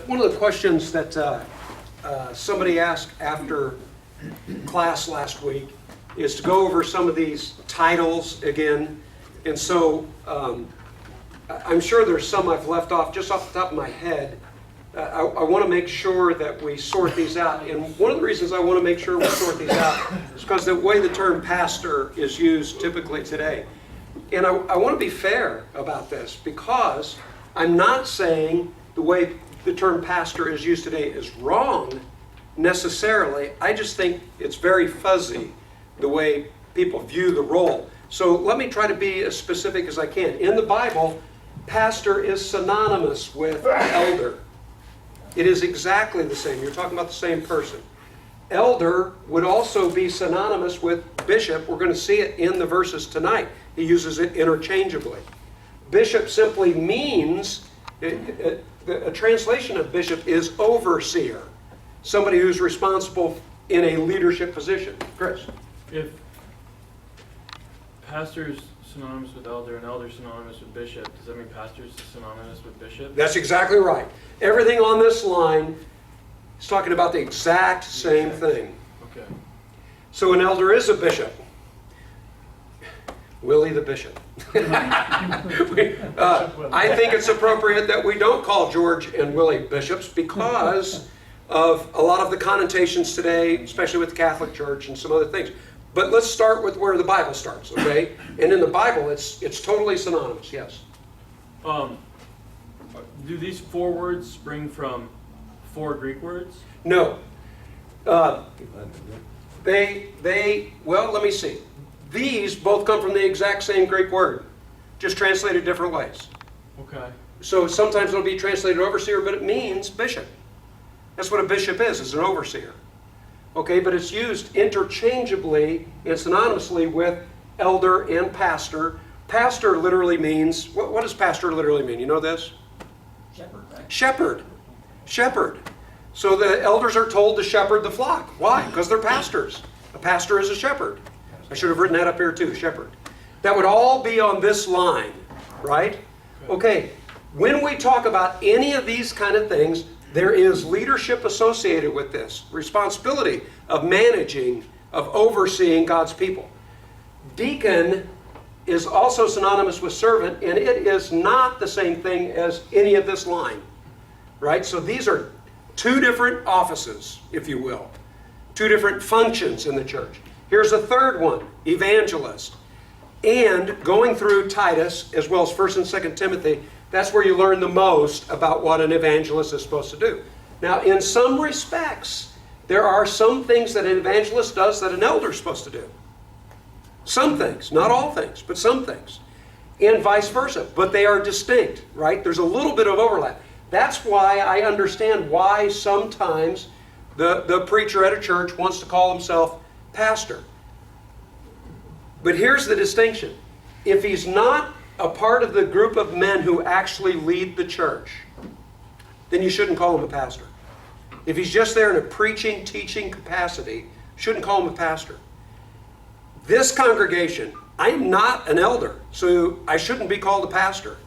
One of the questions that somebody asked after class last week is to go over some of these titles again. And so I'm sure there's some I've left off just off the top of my head. I want to make sure that we sort these out. And one of the reasons I want to make sure we sort these out is because the way the term pastor is used typically today. And I want to be fair about this, because I'm not saying the way the term pastor is used today is wrong necessarily. I just think it's very fuzzy the way people view the role. So let me try to be as specific as I can. In the Bible, pastor is synonymous with elder. It is exactly the same. You're talking about the same person. Elder would also be synonymous with bishop. We're going to see it in the verses tonight. He uses it interchangeably. Bishop simply means, a translation of bishop is overseer, somebody who's responsible in a leadership position. Chris? If pastor is synonymous with elder and elder is synonymous with bishop, does that mean pastor is synonymous with bishop? That's exactly right. Everything on this line is talking about the exact same thing. Okay. So an elder is a bishop. Willie the bishop. I think it's appropriate that we don't call George and Willie bishops because of a lot of the connotations today, especially with the Catholic Church and some other things. But let's start with where the Bible starts, okay? And in the Bible, it's totally synonymous, yes. Do these four words spring from four Greek words? No. Well, let me see. These both come from the exact same Greek word, just translated different ways. Okay. So sometimes it'll be translated overseer, but it means bishop. That's what a bishop is an overseer. Okay, but it's used interchangeably and synonymously with elder and pastor. Pastor literally means, what does pastor literally mean? You know this? Shepherd, right? Shepherd. Shepherd. So the elders are told to shepherd the flock. Why? Because they're pastors. A pastor is a shepherd. I should have written that up here too, shepherd. That would all be on this line, right? Okay, when we talk about any of these kind of things, there is leadership associated with this. Responsibility of managing, of overseeing God's people. Deacon is also synonymous with servant, and it is not the same thing as any of this line, right? So these are two different offices, if you will. Two different functions in the church. Here's a third one, evangelist. And going through Titus, as well as 1 and 2 Timothy, that's where you learn the most about what an evangelist is supposed to do. Now, in some respects, there are some things that an evangelist does that an elder is supposed to do. Some things, not all things, but some things. And vice versa. But they are distinct, right? There's a little bit of overlap. That's why I understand why sometimes the preacher at a church wants to call himself pastor. But here's the distinction. If he's not a part of the group of men who actually lead the church, then you shouldn't call him a pastor. If he's just there in a preaching, teaching capacity, shouldn't call him a pastor. This congregation, I'm not an elder, so I shouldn't be called a pastor.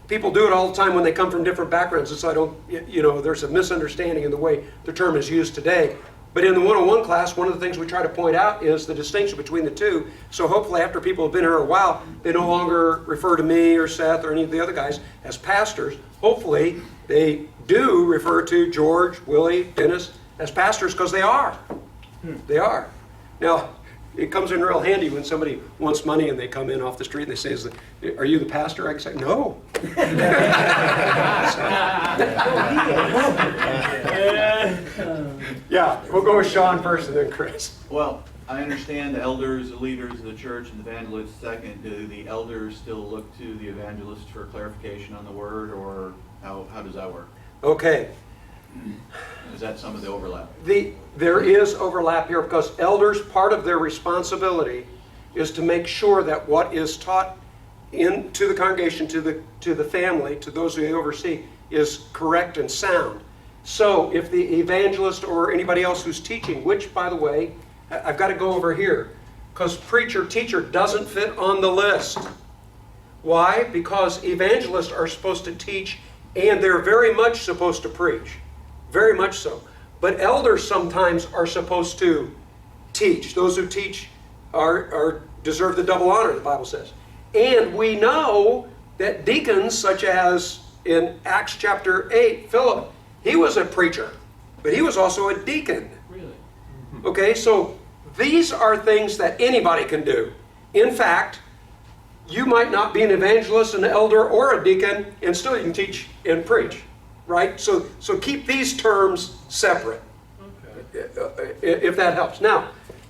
People do it all the time when they come from different backgrounds, and so there's a misunderstanding in the way the term is used today. But in the 101 class, one of the things we try to point out is the distinction between the two. So hopefully after people have been here a while, they no longer refer to me or Seth or any of the other guys as pastors. Hopefully they do refer to George, Willie, Dennis as pastors, because they are. They are. Now, it comes in real handy when somebody wants money and they come in off the street and they say, "Are you the pastor?" I can say, "No." Yeah, we'll go with Sean first and then Chris. Well, I understand the elders, the leaders of the church, and the evangelists second. Do the elders still look to the evangelist for clarification on the word, or how does that work? Okay. Is that some of the overlap? There is overlap here, because elders, part of their responsibility is to make sure that what is taught to the congregation, to the family, to those who they oversee, is correct and sound. So if the evangelist or anybody else who's teaching, which, by the way, I've got to go over here, because preacher, teacher doesn't fit on the list. Why? Because evangelists are supposed to teach And they're very much supposed to preach. Very much so. But elders sometimes are supposed to teach. Those who teach deserve the double honor, the Bible says. And we know that deacons, such as in Acts chapter 8, Philip, he was a preacher, but he was also a deacon. Really? Okay, so these are things that anybody can do. In fact, you might not be an evangelist, an elder, or a deacon, and still you can teach and preach, right? So keep these terms separate, Okay. if that helps. Now,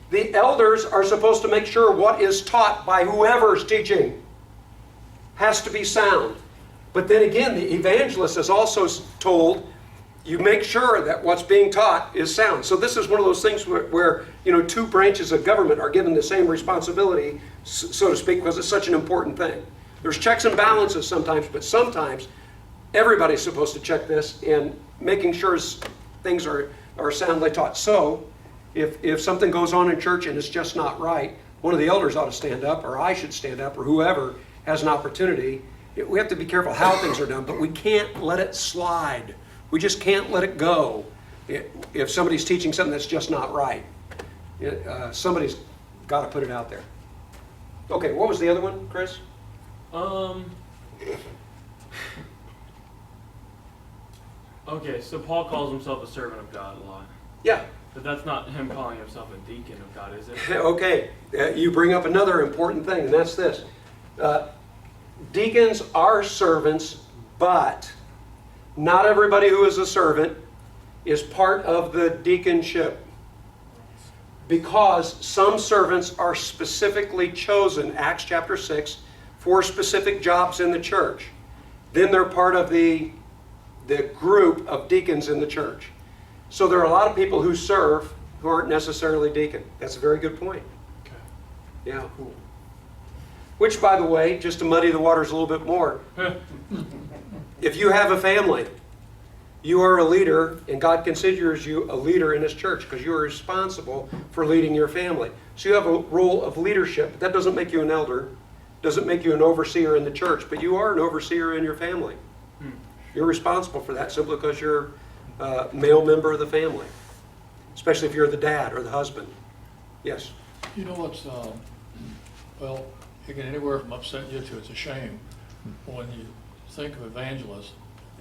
the elders are supposed to make sure what is taught by whoever's teaching has to be sound. But then again, the evangelist is also told, you make sure that what's being taught is sound. So this is one of those things where two branches of government are given the same responsibility, so to speak, because it's such an important thing. There's checks and balances sometimes, but sometimes everybody's supposed to check this in making sure things are soundly taught. So if something goes on in church and it's just not right, one of the elders ought to stand up, or I should stand up, or whoever has an opportunity. We have to be careful how things are done, but we can't let it slide. We just can't let it go if somebody's teaching something that's just not right. Somebody's got to put it out there. Okay, what was the other one, Chris? Okay, so Paul calls himself a servant of God a lot. Yeah. But that's not him calling himself a deacon of God, is it? Okay, you bring up another important thing, and that's this. Deacons are servants, but not everybody who is a servant is part of the deaconship, because some servants are specifically chosen, Acts chapter 6, for specific jobs in the church. Then they're part of the group of deacons in the church. So there are a lot of people who serve who aren't necessarily deacon. That's a very good point. Okay. Yeah, cool. Which, by the way, just to muddy the waters a little bit more, if you have a family, you are a leader, and God considers you a leader in His church because you are responsible for leading your family. So you have a role of leadership. That doesn't make you an elder, doesn't make you an overseer in the church, but you are an overseer in your family. You're responsible for that simply because you're a male member of the family, especially if you're the dad or the husband. Yes? You know what's, well, it can anywhere from upset you to it's a shame. When you think of evangelists,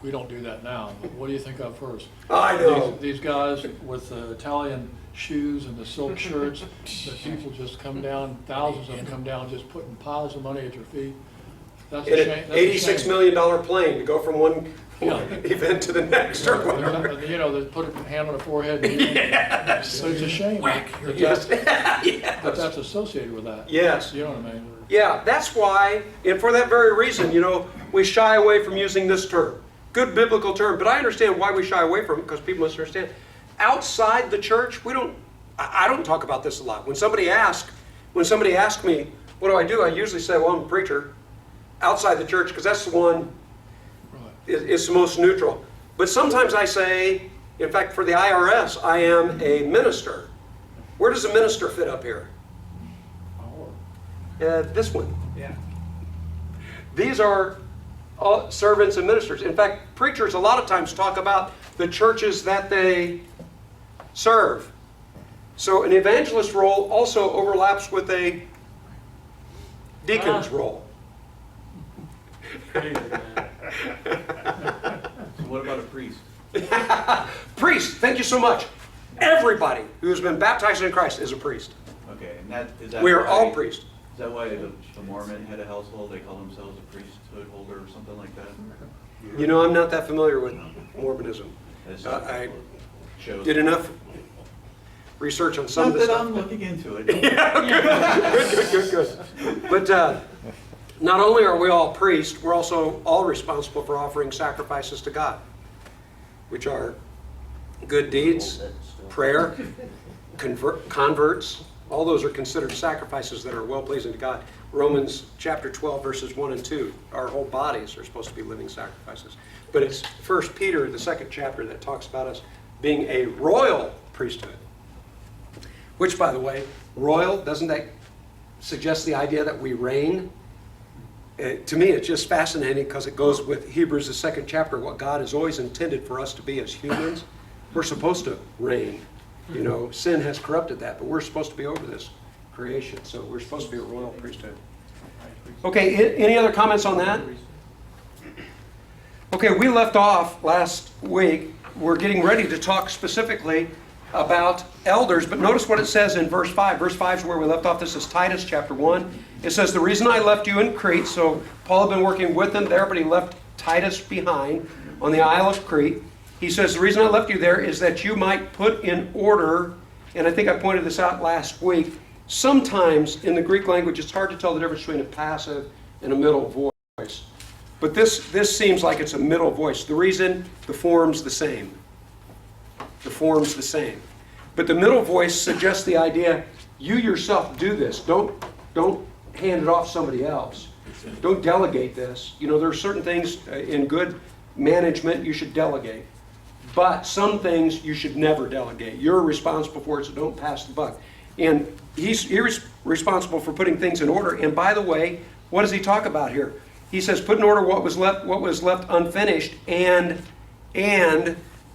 we don't do that now, but what do you think of first? I know. These guys with the Italian shoes and the silk shirts, that people just come down, thousands of them come down just putting piles of money at your feet. That's a shame. An $86 million plane to go from one Yeah. event to the next or whatever. They put a hand on the forehead. Yes. So it's a shame Yes. that that's associated with that. Yes. You know what I mean? Yeah, that's why, and for that very reason, we shy away from using this term. Good biblical term, but I understand why we shy away from it, because people must understand. Outside the church, I don't talk about this a lot. When somebody asks me, what do? I usually say, well, I'm a preacher. Outside the church, because that's the one, it's the most neutral. But sometimes I say, in fact, for the IRS, I am a minister. Where does a minister fit up here? This one. Yeah. These are all servants and ministers. In fact, preachers a lot of times talk about the churches that they serve. So an evangelist role also overlaps with a deacon's role. Crazy, man. So what about a priest? Priest, thank you so much. Everybody who has been baptized in Christ is a priest. Okay, and is that We are why- all priests. Is that why the Mormon head of household, they call themselves a priesthood holder or something like that? I'm not that familiar with Mormonism. That's I shows. did enough research on some Not of this that stuff. I'm looking into it. Good. But not only are we all priests, we're also all responsible for offering sacrifices to God, which are good deeds, prayer, converts. All those are considered sacrifices that are well-pleasing to God. Romans chapter 12, verses 1 and 2. Our whole bodies are supposed to be living sacrifices. But it's 1 Peter, the second chapter, that talks about us being a royal priesthood. Which, by the way, royal, doesn't that suggest the idea that we reign? To me, it's just fascinating because it goes with Hebrews, the 2nd chapter, what God has always intended for us to be as humans. We're supposed to reign. You know, sin has corrupted that, but we're supposed to be over this creation. So we're supposed to be a royal priesthood. Okay, any other comments on that? Okay, we left off last week. We're getting ready to talk specifically about elders, but notice what it says in verse 5. Verse 5 is where we left off. This is Titus chapter 1. It says, the reason I left you in Crete, so Paul had been working with them there, but he left Titus behind on the Isle of Crete. He says, the reason I left you there is that you might put in order, and I think I pointed this out last week, sometimes in the Greek language it's hard to tell the difference between a passive and a middle voice. But this seems like it's a middle voice. The reason, the form's the same. The form's the same. But the middle voice suggests the idea, you yourself do this. Don't hand it off to somebody else. Don't delegate this. You know, there are certain things in good management you should delegate. But some things you should never delegate. You're responsible for it, so don't pass the buck. And he's responsible for putting things in order. And by the way, what does he talk about here? He says, put in order what was left unfinished, and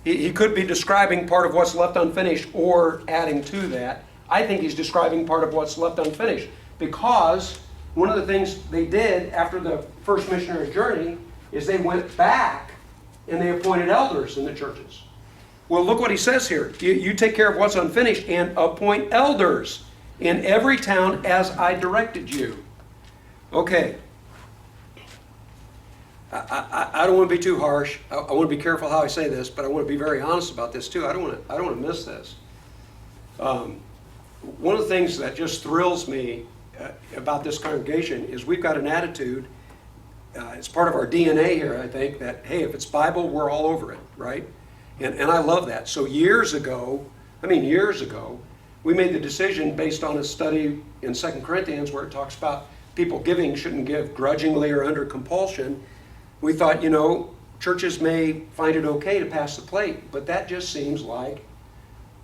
he could be describing part of what's left unfinished or adding to that. I think he's describing part of what's left unfinished, because one of the things they did after the first missionary journey is they went back and they appointed elders in the churches. Well, look what he says here. You take care of what's unfinished and appoint elders in every town as I directed you. Okay. I don't want to be too harsh. I want to be careful how I say this, but I want to be very honest about this too. I don't want to miss this. One of the things that just thrills me about this congregation is we've got an attitude. It's part of our DNA here, I think, that, hey, if it's Bible, we're all over it, right? And I love that. So years ago, we made the decision based on a study in 2 Corinthians where it talks about people giving shouldn't give grudgingly or under compulsion. We thought, you know, churches may find it okay to pass the plate, but that just seems like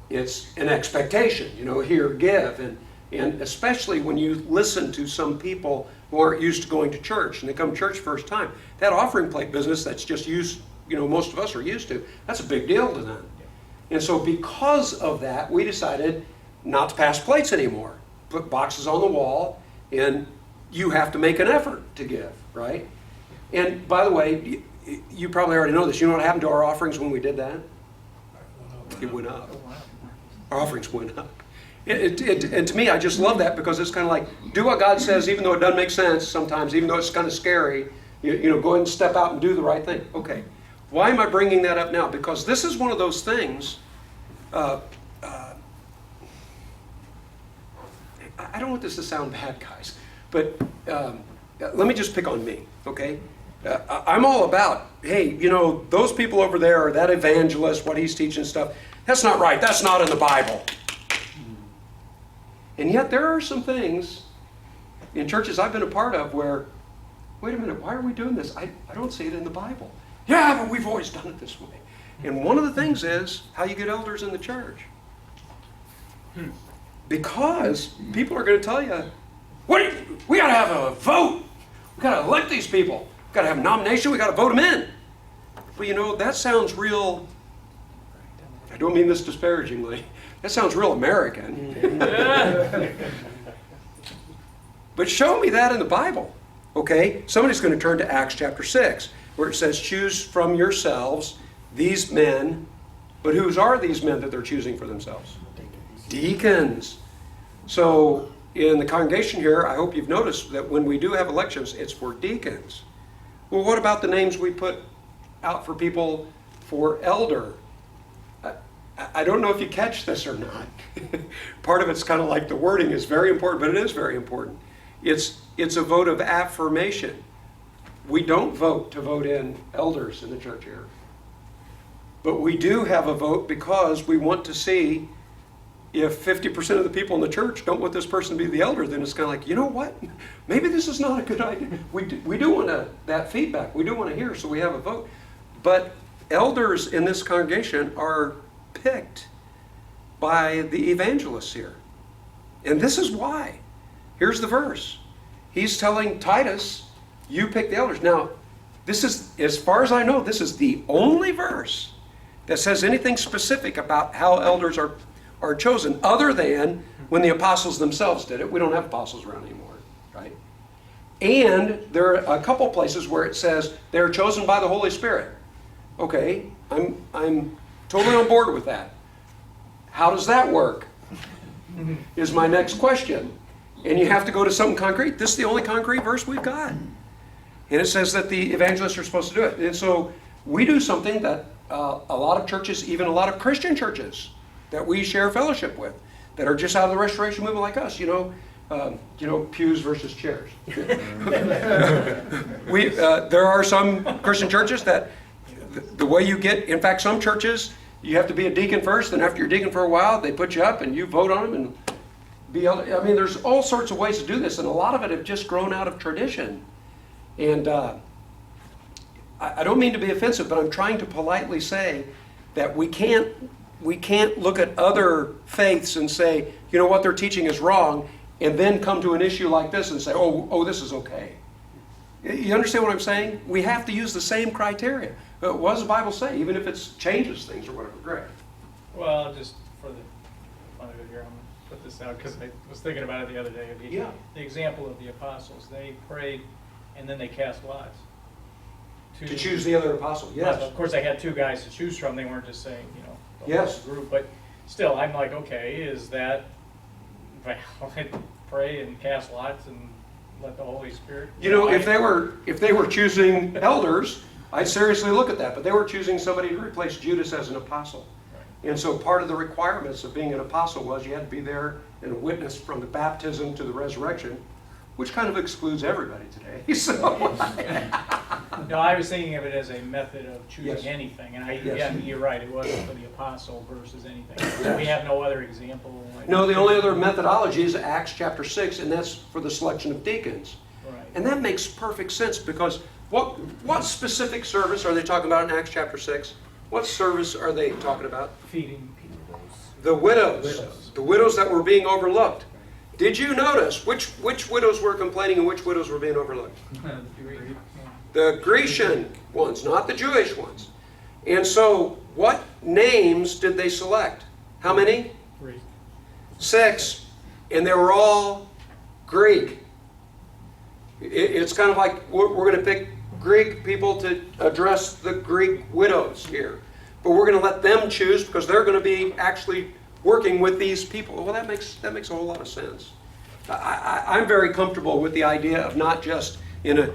it's an expectation, you know, here, give. And especially when you listen to some people who aren't used to going to church and they come to church first time, that offering plate business that's just used, you know, most of us are used to, that's a big deal to them. And so because of that, we decided not to pass plates anymore. Put boxes on the wall, and you have to make an effort to give, right? And by the way, you probably already know this. You know what happened to our offerings when we did that? It went up. Our offerings went up. And to me, I just love that, because it's kind of like, do what God says, even though it doesn't make sense sometimes, even though it's kind of scary. You know, go ahead and step out and do the right thing. Okay. Why am I bringing that up now? Because this is one of those things. I don't want this to sound bad, guys, but let me just pick on me, okay? I'm all about, hey, you know, those people over there, that evangelist, what he's teaching stuff, that's not right. That's not in the Bible. And yet there are some things in churches I've been a part of where, wait a minute, why are we doing this? I don't see it in the Bible. Yeah, but we've always done it this way. And one of the things is how you get elders in the church. Because people are going to tell you, we got to have a vote. We got to elect these people. We got to have a nomination. We got to vote them in. Well, you know, that sounds real, I don't mean this disparagingly, that sounds real American. But show me that in the Bible. Okay? Somebody's going to turn to Acts chapter 6, where it says, choose from yourselves these men. But whose are these men that they're choosing for themselves? Deacons. So in the congregation here, I hope you've noticed that when we do have elections, it's for deacons. Well, what about the names we put out for people for elder? I don't know if you catch this or not. Part of it's kind of like the wording is very important, but it is very important. It's a vote of affirmation. We don't vote to vote in elders in the church here. But we do have a vote because we want to see if 50% of the people in the church don't want this person to be the elder, then it's kind of like, you know what? Maybe this is not a good idea. We do want that feedback. We do want to hear, so we have a vote. But elders in this congregation are picked by the evangelists here. And this is why. Here's the verse. He's telling Titus, You pick the elders. Now, this is, as far as I know, this is the only verse that says anything specific about how elders are chosen, other than when the apostles themselves did it. We don't have apostles around anymore, right? And there are a couple places where it says they're chosen by the Holy Spirit. Okay, I'm totally on board with that. How does that work? Is my next question. And you have to go to something concrete. This is the only concrete verse we've got. And it says that the evangelists are supposed to do it. And so we do something that a lot of churches, even a lot of Christian churches that we share fellowship with, that are just out of the restoration movement like us, pews versus chairs. There are some Christian churches that the way you get, in fact, some churches, you have to be a deacon first, and after you're deacon for a while, they put you up and you vote on them and there's all sorts of ways to do this, and a lot of it have just grown out of tradition. And I don't mean to be offensive, but I'm trying to politely say that we can't look at other faiths and say, you know what, their teaching is wrong, and then come to an issue like this and say, oh, this is okay. You understand what I'm saying? We have to use the same criteria. But what does the Bible say, even if it changes things or whatever? Greg? Well, just for the fun of it here, I'm going to put this out because I was thinking about it the other day. The example of the apostles, they prayed and then they cast lots. To choose the other apostle, yes. Well, of course, they had two guys to choose from. They weren't just saying, the Yes. whole group. But still, I'm like, okay, is that valid? Pray and cast lots and let the Holy Spirit. If they were choosing elders, I'd seriously look at that. But they were choosing somebody to replace Judas as an apostle. Right. And so part of the requirements of being an apostle was you had to be there and a witness from the baptism to the resurrection, which kind of excludes everybody today. So, No, I was thinking of it as a method of choosing Yes. anything, and Yes. you're right. It wasn't for the apostle versus anything. Yes. We have no other example. no, the only other methodology is Acts chapter 6, and that's for the selection of deacons. Right. And that makes perfect sense, because what specific service are they talking about in Acts chapter 6? What service are they talking about? Feeding people. The widows. The widows that were being overlooked. Did you notice which widows were complaining and which widows were being overlooked? The Grecian ones, not the Jewish ones. And so, what names did they select? How many? 3. 6. And they were all Greek. It's kind of like we're going to pick Greek people to address the Greek widows here. But we're going to let them choose because they're going to be actually working with these people. Well, that makes a whole lot of sense. I'm very comfortable with the idea of not just in a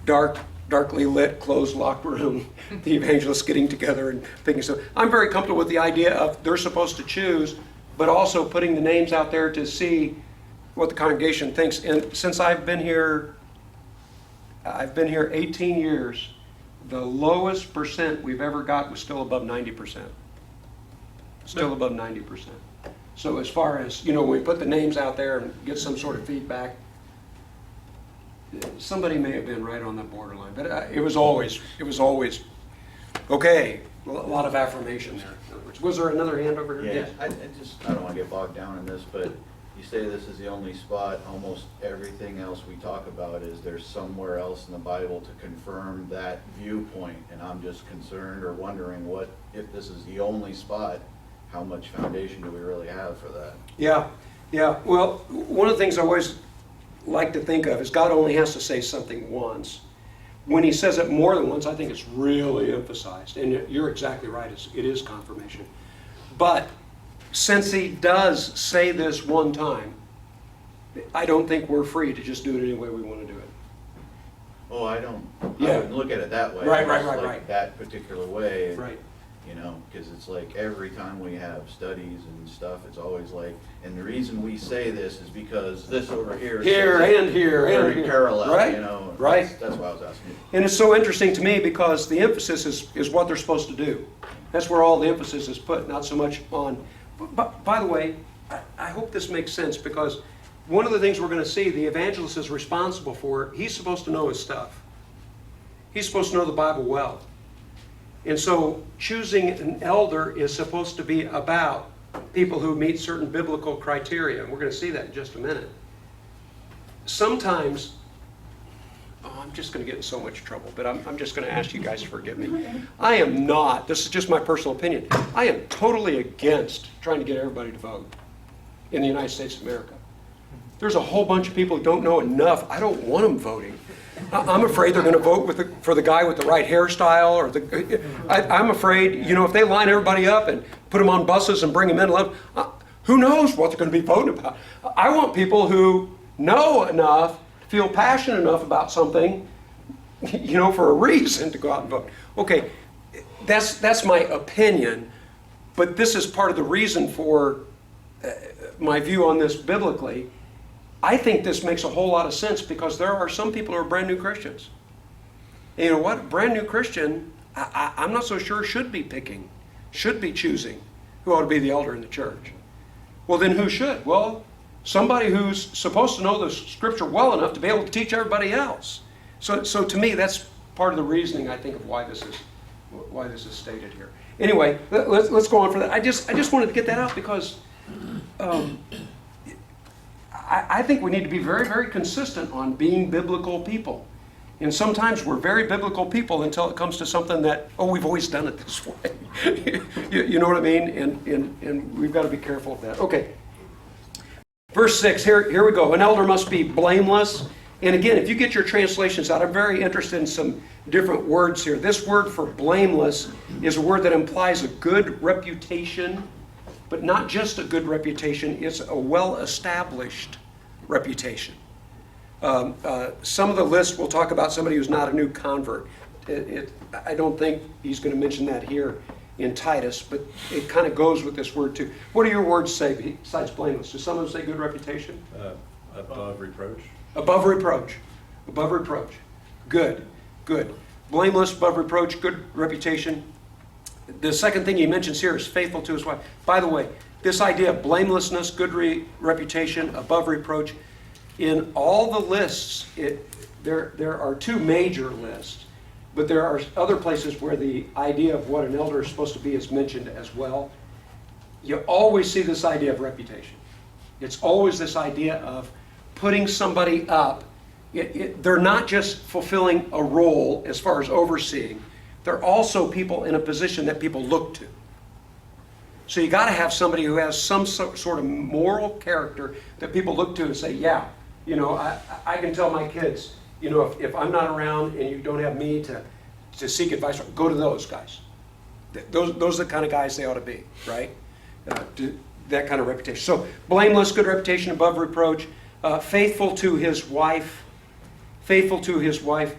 darkly lit, closed, locked room, the evangelists getting together and thinking so. I'm very comfortable with the idea of they're supposed to choose, but also putting the names out there to see what the congregation thinks. And since I've been here 18 years, the lowest percent we've ever got was still above 90%. Still above 90%. So as far as, when we put the names out there and get some sort of feedback, somebody may have been right on the borderline, but it was always, okay, a lot of affirmation there. In other words, was there another hand over here? Yeah, I don't want to get bogged down in this, but you say this is the only spot. Almost everything else we talk about is there's somewhere else in the Bible to confirm that viewpoint, and I'm just concerned or wondering if this is the only spot, how much foundation do we really have for that? Yeah. Well, one of the things I always like to think of is God only has to say something once. When he says it more than once, I think it's really emphasized. And you're exactly right, it is confirmation. But since he does say this one time, I don't think we're free to just do it any way we want to do it. Oh, I wouldn't look at it that way. Right. That particular way. Right. Because it's like every time we have studies and stuff, it's always like, and the reason we say this is because this over here. Here and here and very here. parallel, Right. Right. That's why I was asking you. And it's so interesting to me because the emphasis is what they're supposed to do. That's where all the emphasis is put, not so much on. But by the way, I hope this makes sense, because one of the things we're going to see the evangelist is responsible for, he's supposed to know his stuff. He's supposed to know the Bible well. And so choosing an elder is supposed to be about people who meet certain biblical criteria. And we're going to see that in just a minute. Sometimes oh, I'm just going to get in so much trouble, but I'm just going to ask you guys to forgive me. I am not, this is just my personal opinion, I am totally against trying to get everybody to vote in the United States of America. There's a whole bunch of people who don't know enough. I don't want them voting. I'm afraid they're going to vote for the guy with the right hairstyle, or I'm afraid, you know, if they line everybody up and put them on buses and bring them in, who knows what they're going to be voting about. I want people who know enough, feel passionate enough about something, you know, for a reason to go out and vote. Okay, that's my opinion, but this is part of the reason for my view on this biblically. I think this makes a whole lot of sense because there are some people who are brand new Christians. And you know what? Brand new Christian, I'm not so sure should be choosing who ought to be the elder in the church. Well, then who should? Well, somebody who's supposed to know the scripture well enough to be able to teach everybody else. So to me, that's part of the reasoning, I think, of why this is stated here. Anyway, let's go on for that. I just wanted to get that out because I think we need to be very, very consistent on being biblical people. And sometimes we're very biblical people until it comes to something that, oh, we've always done it this way. you know what I mean? And we've got to be careful of that. Okay. Verse 6, here we go. An elder must be blameless. And again, if you get your translations out, I'm very interested in some different words here. This word for blameless is a word that implies a good reputation, but not just a good reputation, it's a well-established reputation. Some of the list will talk about somebody who's not a new convert. I don't think he's going to mention that here in Titus, but it kind of goes with this word too. What do your words say besides blameless? Do some of them say good reputation? Above reproach. Above reproach. Above reproach. Good. Blameless, above reproach, good reputation. The second thing he mentions here is faithful to his wife. By the way, this idea of blamelessness, good reputation, above reproach, in all the lists, there are two major lists, but there are other places where the idea of what an elder is supposed to be is mentioned as well. You always see this idea of reputation. It's always this idea of putting somebody up. They're not just fulfilling a role as far as overseeing. They're also people in a position that people look to. So you got to have somebody who has some sort of moral character that people look to and say, yeah, you know, I can tell my kids, you know, if I'm not around and you don't have me to seek advice, go to those guys. Those are the kind of guys they ought to be, right? That kind of reputation. So blameless, good reputation, above reproach, faithful to his wife. Faithful to his wife.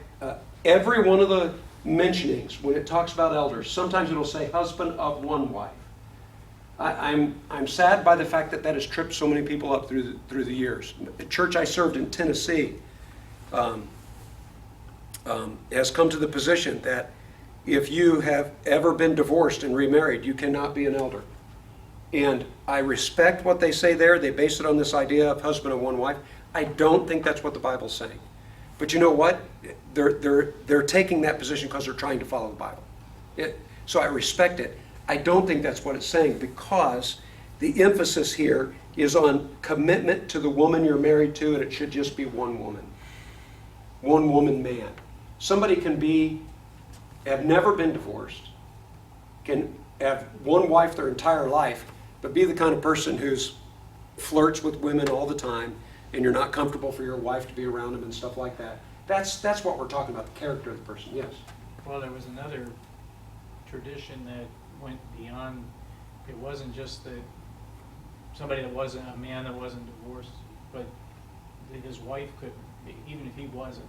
Every one of the mentionings, when it talks about elders, sometimes it'll say husband of one wife. I'm sad by the fact that has tripped so many people up through the years. The church I served in Tennessee has come to the position that if you have ever been divorced and remarried, you cannot be an elder. And I respect what they say there. They base it on this idea of husband of one wife. I don't think that's what the Bible's saying. But you know what? They're taking that position because they're trying to follow the Bible. So I respect it. I don't think that's what it's saying because the emphasis here is on commitment to the woman you're married to, and it should just be one woman. One woman man. Somebody can have never been divorced, can have one wife their entire life, but be the kind of person who's flirts with women all the time, and you're not comfortable for your wife to be around them and stuff like that. That's what we're talking about, the character of the person, yes. Well, there was another tradition that went beyond, it wasn't just that somebody that wasn't, a man that wasn't divorced, but that his wife could, even if he wasn't.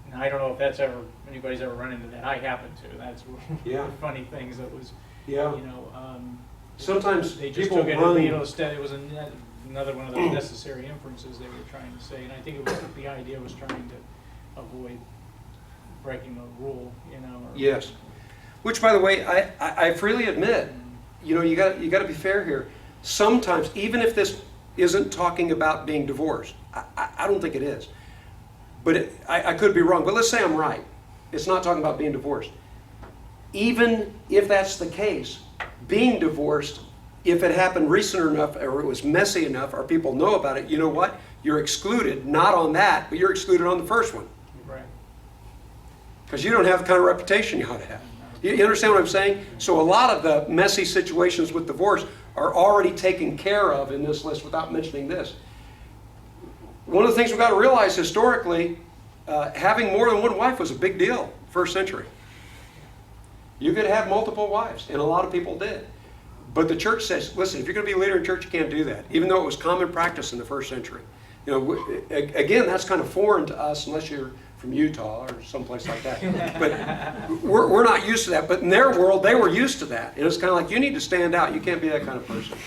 Now, I don't know if anybody's ever run into that. I happen to. That's one of the funny things that was, yeah. You know, sometimes they just people took it, run, you know, it was another one of those necessary inferences they were trying to say, and I think it was the idea was trying to avoid breaking a rule, you know. Yes. Which, by the way, I freely admit, you know, you got to be fair here. Sometimes, even if this isn't talking about being divorced, I don't think it is. But I could be wrong. But let's say I'm right. It's not talking about being divorced. Even if that's the case, being divorced, if it happened recent enough or it was messy enough or people know about it, you know what? You're excluded, not on that, but you're excluded on the first one. because you don't have the kind of reputation you ought to have. You understand what I'm saying? So a lot of the messy situations with divorce are already taken care of in this list without mentioning this. One of the things we've got to realize historically, having more than one wife was a big deal first century. You could have multiple wives, and a lot of people did. But the church says, listen, if you're going to be a leader in church, you can't do that, even though it was common practice in the first century. You know, again, that's kind of foreign to us unless you're from Utah or someplace like that. But we're not used to that. But in their world, they were used to that. And it's kind of like, you need to stand out. You can't be that kind of person.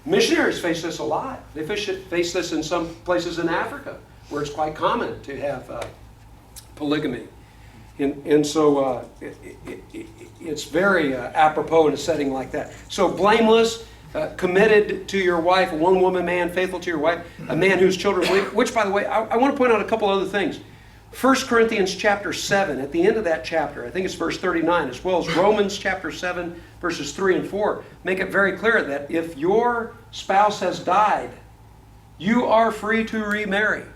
Missionaries face this a lot. They face this in some places in Africa, where it's quite common to have polygamy. And so it's very apropos in a setting like that. So blameless, committed to your wife, a one-woman man, faithful to your wife, a man whose children believe. Which, by the way, I want to point out a couple other things. 1 Corinthians chapter 7, at the end of that chapter, I think it's verse 39, as well as Romans chapter 7, verses 3 and 4, make it very clear that if your spouse has died, you are free to remarry. The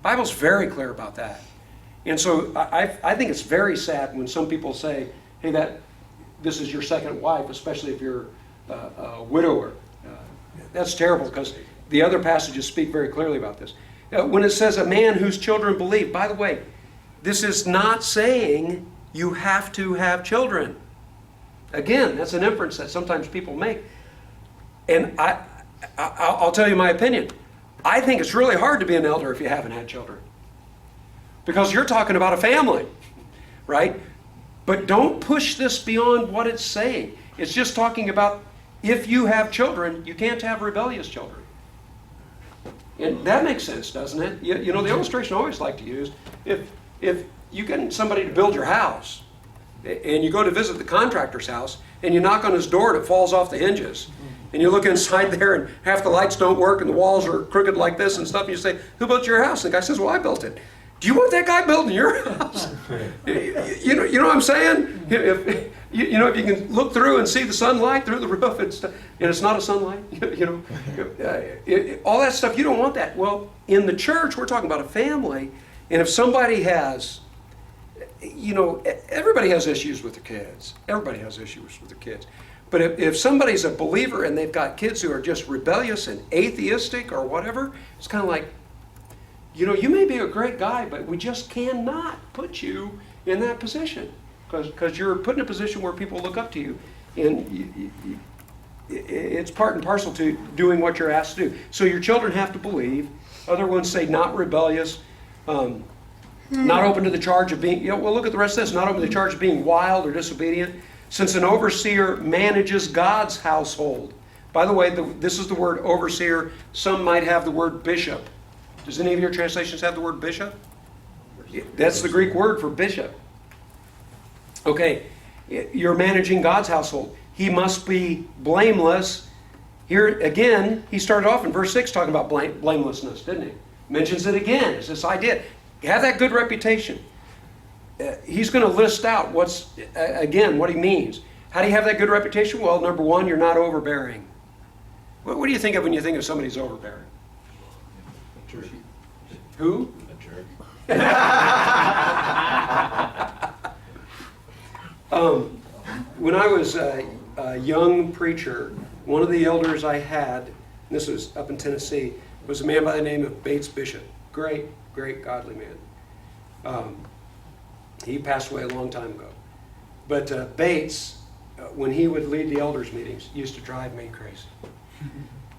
Bible's very clear about that. And so I think it's very sad when some people say, hey, this is your second wife, especially if you're a widower. That's terrible, because the other passages speak very clearly about this. When it says a man whose children believe, by the way, this is not saying you have to have children. Again, that's an inference that sometimes people make. And I'll tell you my opinion. I think it's really hard to be an elder if you haven't had children. Because you're talking about a family, right? But don't push this beyond what it's saying. It's just talking about if you have children, you can't have rebellious children. And that makes sense, doesn't it? You know, the illustration I always like to use, if you get somebody to build your house, and you go to visit the contractor's house, and you knock on his door and it falls off the hinges, and you look inside there and half the lights don't work and the walls are crooked like this and stuff, and you say, who built your house? And the guy says, well, I built it. Do you want that guy building your house? You know what I'm saying? If you can look through and see the sunlight through the roof, and it's not a sunlight, all that stuff, you don't want that. Well, in the church, we're talking about a family, and if somebody has, everybody has issues with their kids. Everybody has issues with their kids. But if somebody's a believer and they've got kids who are just rebellious and atheistic or whatever, it's kind of like, you may be a great guy, but we just cannot put you in that position because you're put in a position where people look up to you, and it's part and parcel to doing what you're asked to do. So your children have to believe. Other ones say not rebellious, not open to the charge of being, well, look at the rest of this, not open to the charge of being wild or disobedient. Since an overseer manages God's household. By the way, this is the word overseer. Some might have the word bishop. Does any of your translations have the word bishop? That's the Greek word for bishop. Okay, you're managing God's household. He must be blameless. Here again, he started off in verse 6 talking about blamelessness, didn't he? Mentions it again. It's this idea. Have that good reputation. He's going to list out what he means. How do you have that good reputation? Well, number one, you're not overbearing. What do you think of when you think of somebody's overbearing? Who? A jerk. When I was a young preacher, one of the elders I had, and this was up in Tennessee, was a man by the name of Bates Bishop. Great, great godly man. He passed away a long time ago. But Bates, when he would lead the elders meetings, used to drive me crazy.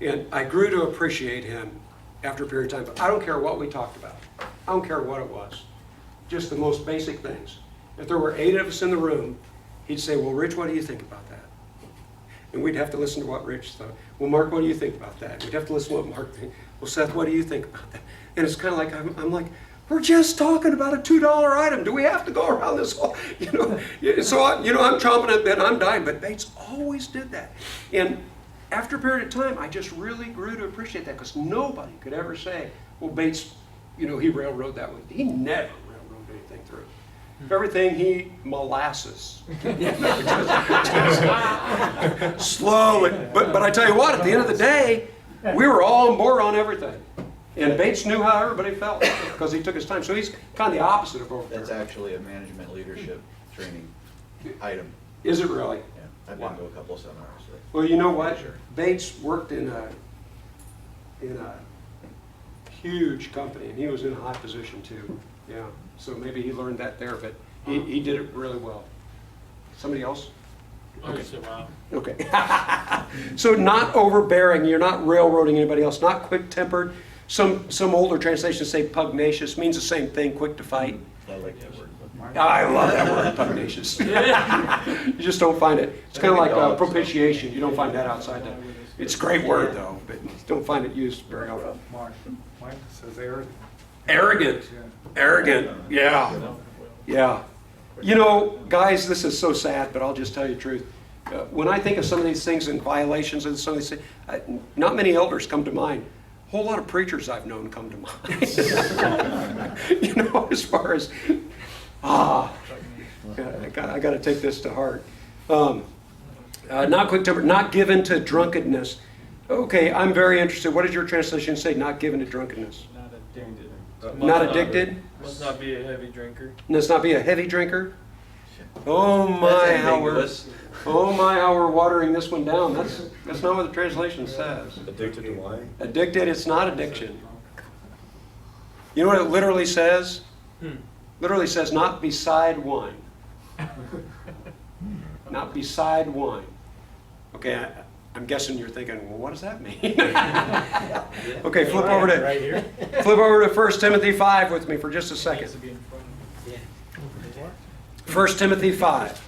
And I grew to appreciate him after a period of time. But I don't care what we talked about. I don't care what it was. Just the most basic things. If there were 8 of us in the room, he'd say, well, Rich, what do you think about that? And we'd have to listen to what Rich thought. Well, Mark, what do you think about that? We'd have to listen to what Mark thinks. Well, Seth, what do you think about that? And it's kind of like, I'm like, we're just talking about a $2 item. Do we have to go around this whole, So, I'm chomping at the bit, I'm dying. But Bates always did that. And after a period of time, I just really grew to appreciate that because nobody could ever say, well, Bates, he railroaded that one. He never railroaded anything through. Everything he molasses. Slowly. But I tell you what, at the end of the day, we were all on board on everything. And Bates knew how everybody felt because he took his time. So he's kind of the opposite of overbearing. That's actually a management leadership training item. Is it really? Yeah, I've been to a couple of seminars. So. Well, you know what? Bates worked in a huge company, and he was in a high position too. Yeah, so maybe he learned that there, but he did it really well. Somebody else? Okay. Wow. Okay. So not overbearing, you're not railroading anybody else, not quick-tempered. Some older translations say pugnacious, means the same thing, quick to fight. I like that word. I love that word, pugnacious. You just don't find it. It's kind of like propitiation. You don't find that outside that. It's a great word though, but you don't find it used very often. Mark says arrogant. Arrogant. Arrogant. Yeah. Yeah. You know, guys, this is so sad, but I'll just tell you the truth. When I think of some of these things and violations of some of these things, not many elders come to mind. A whole lot of preachers I've known come to mind. You know, as far as, I got to take this to heart. Not quick-tempered, not given to drunkenness. Okay, I'm very interested. What does your translation say? Not given to drunkenness. Not addicted. Not addicted? Must not be a heavy drinker. Let's not be a heavy drinker. Oh my, how we're watering this one down. That's not what the translation says. Addicted to wine? Addicted, it's not addiction. You know what it literally says? Literally says not beside wine. Not beside wine. Okay, I'm guessing you're thinking, well, what does that mean? Okay, flip over to 1 Timothy 5 with me for just a second. 1 Timothy 5.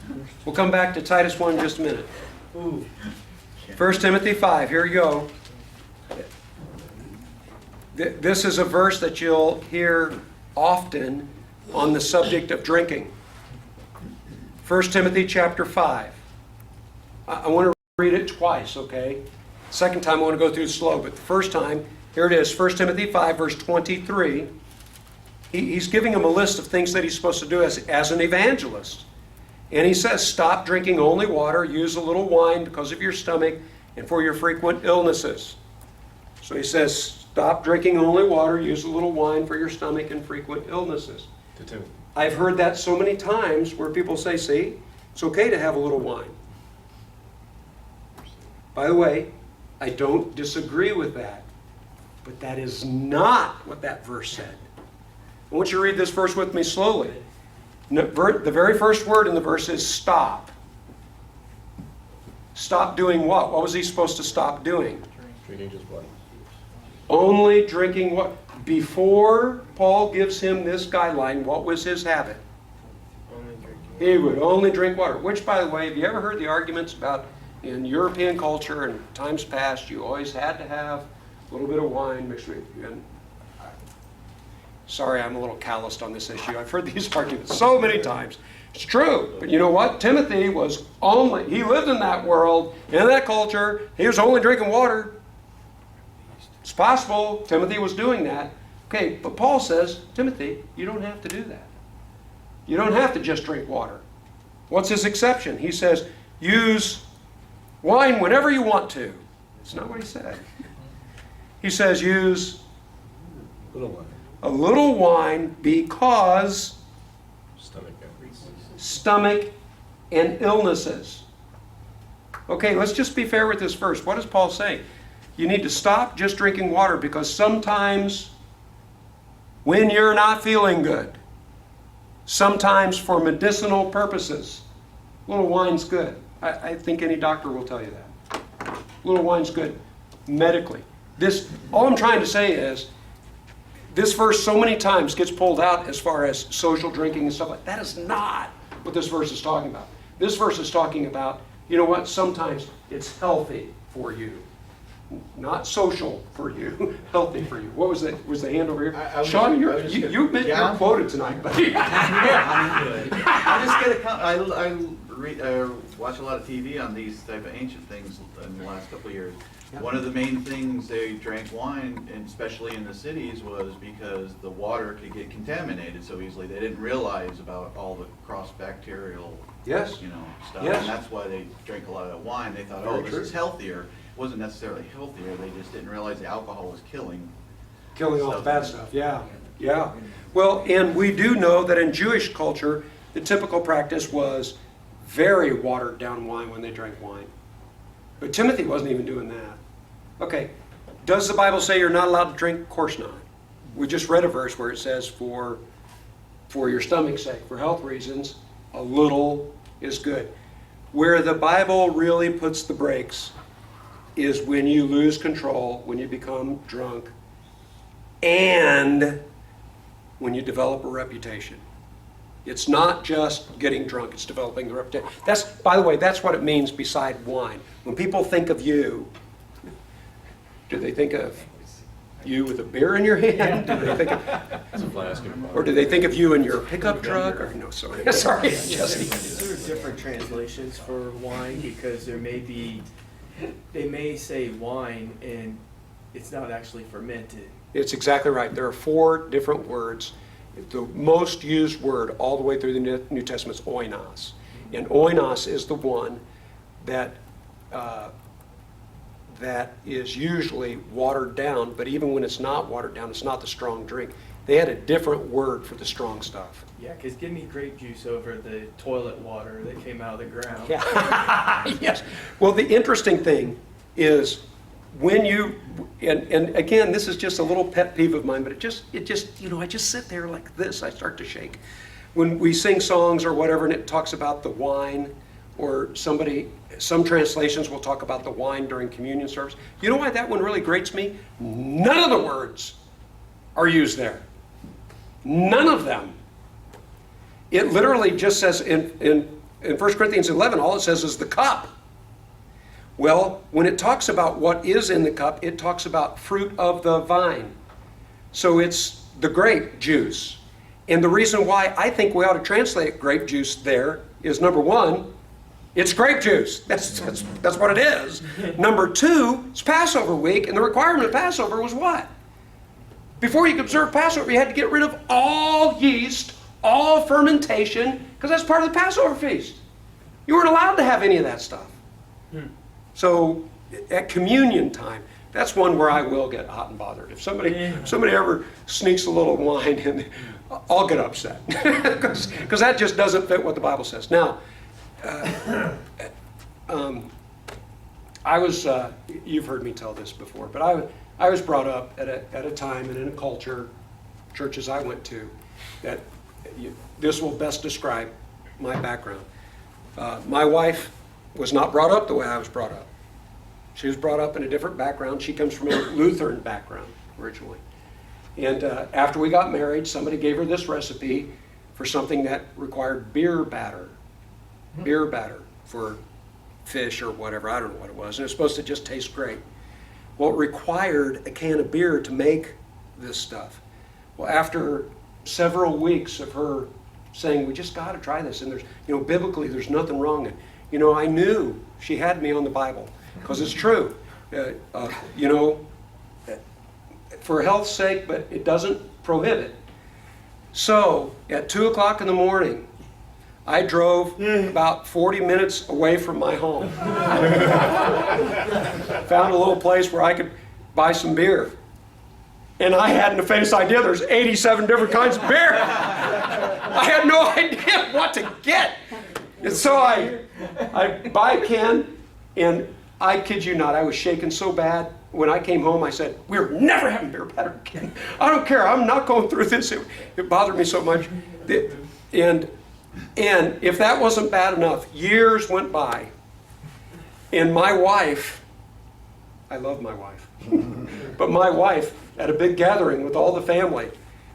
We'll come back to Titus 1 in just a minute. 1 Timothy 5, here you go. This is a verse that you'll hear often on the subject of drinking. 1 Timothy chapter 5. I want to read it twice, okay? Second time I want to go through it slow, but the first time, here it is, 1 Timothy 5, verse 23. He's giving him a list of things that he's supposed to do as an evangelist. And he says, stop drinking only water, use a little wine because of your stomach and for your frequent illnesses. So he says, stop drinking only water, use a little wine for your stomach and frequent illnesses. To Timothy. I've heard that so many times where people say, see, it's okay to have a little wine. By the way, I don't disagree with that, but that is not what that verse said. I want you to read this verse with me slowly. The very first word in the verse is stop. Stop doing what? What was he supposed to stop doing? Drinking just water. Only drinking what? Before Paul gives him this guideline, what was his habit? Only drinking. He would only drink water. Which, by the way, have you ever heard the arguments about in European culture and times past, you always had to have a little bit of wine mixed with you? And sorry, I'm a little calloused on this issue. I've heard these arguments so many times. It's true. But you know what? Timothy he lived in that world, in that culture. He was only drinking water. It's possible Timothy was doing that. Okay, but Paul says, Timothy, you don't have to do that. You don't have to just drink water. What's his exception? He says, use wine whenever you want to. It's not what he said. He says, use Little wine. a little wine because Stomach. and illnesses. Okay, let's just be fair with this verse. What does Paul say? You need to stop just drinking water because sometimes when you're not feeling good, sometimes for medicinal purposes, a little wine's good. I think any doctor will tell you that. A little wine's good medically. All I'm trying to say is, this verse so many times gets pulled out as far as social drinking and stuff like that. That is not what this verse is talking about. This verse is talking about, you know what, sometimes it's healthy for you. Not social for you, healthy for you. What was that? Was the hand over here? Sean, you've been quoted tonight, buddy. I just get I watch a lot of TV on these type of ancient things in the last couple of years. Yeah. One of the main things they drank wine, and especially in the cities, was because the water could get contaminated so easily. They didn't realize about all the cross-bacterial, Yes. stuff. Yes. And that's why they drank a lot of that wine. They thought, Very this true. is healthier. It wasn't necessarily healthier. They just didn't realize the alcohol was killing Killing off the bad stuff, yeah, yeah. Well, and we do know that in Jewish culture, the typical practice was very watered down wine when they drank wine. But Timothy wasn't even doing that. Okay, does the Bible say you're not allowed to drink? Of course not. We just read a verse where it says for your stomach's sake, for health reasons, a little is good. Where the Bible really puts the brakes is when you lose control, when you become drunk, and when you develop a reputation. It's not just getting drunk, it's developing the reputation. That's, by the way, that's what it means beside wine. When people think of you, do they think of you with a beer in your hand? Do they think of, It's a flask of or do they think of you in your pickup truck? Or no, sorry, sorry, Jesse. There are different translations for wine because they may say wine and it's not actually fermented. It's exactly right. There are 4 different words. The most used word all the way through the New Testament is oinos. And oinos is the one that that is usually watered down, but even when it's not watered down, it's not the strong drink. They had a different word for the strong stuff. Yeah, because give me grape juice over the toilet water that came out of the ground. Yeah. Yes. Well, the interesting thing is when you, and again, this is just a little pet peeve of mine, but it just, I just sit there like this, I start to shake. When we sing songs or whatever, and it talks about the wine, or some translations will talk about the wine during communion service. You know why that one really grates me? None of the words are used there. None of them. It literally just says in 1 Corinthians 11, all it says is the cup. Well, when it talks about what is in the cup, it talks about fruit of the vine. So it's the grape juice. And the reason why I think we ought to translate grape juice there is, number one, it's grape juice. That's what it is. Number 2, it's Passover week, and the requirement of Passover was what? Before you could observe Passover, you had to get rid of all yeast, all fermentation, because that's part of the Passover feast. You weren't allowed to have any of that stuff. So at communion time, that's one where I will get hot and bothered. If somebody ever sneaks a little wine in, I'll get upset because that just doesn't fit what the Bible says. Now, I was, you've heard me tell this before, but I was brought up at a time and in a culture, churches I went to, that this will best describe my background. My wife was not brought up the way I was brought up. She was brought up in a different background. She comes from a Lutheran background originally. And after we got married, somebody gave her this recipe for something that required beer batter for fish or whatever. I don't know what it was. And it was supposed to just taste great. Well, it required a can of beer to make this stuff. Well, after several weeks of her saying, we just got to try this, and there's, biblically, there's nothing wrong. And, I knew she had me on the Bible, because it's true. For health's sake, but it doesn't prohibit. So, at 2 o'clock in the morning, I drove about 40 minutes away from my home. Found a little place where I could buy some beer. And I hadn't the faintest idea there's 87 different kinds of beer. I had no idea what to get. And so I buy a can, and I kid you not, I was shaking so bad. When I came home, I said, we're never having beer batter again. I don't care, I'm not going through this. It bothered me so much. And if that wasn't bad enough, years went by, and my wife, I love my wife, but my wife, at a big gathering with all the family,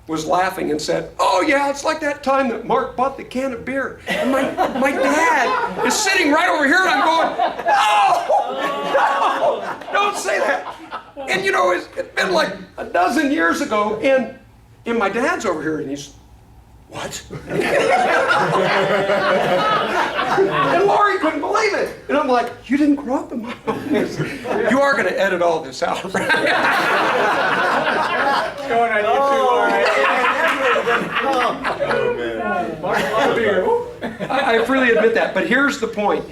was laughing and said, oh yeah, it's like that time that Mark bought the can of beer. And my dad is sitting right over here, and I'm going, no, don't say that. And it's been like a dozen years ago, and my dad's over here, and he's, what? And Lori couldn't believe it. And I'm like, you didn't grow up in my home. You are going to edit all this out, right? Going on YouTube, all right. I freely admit that, but here's the point.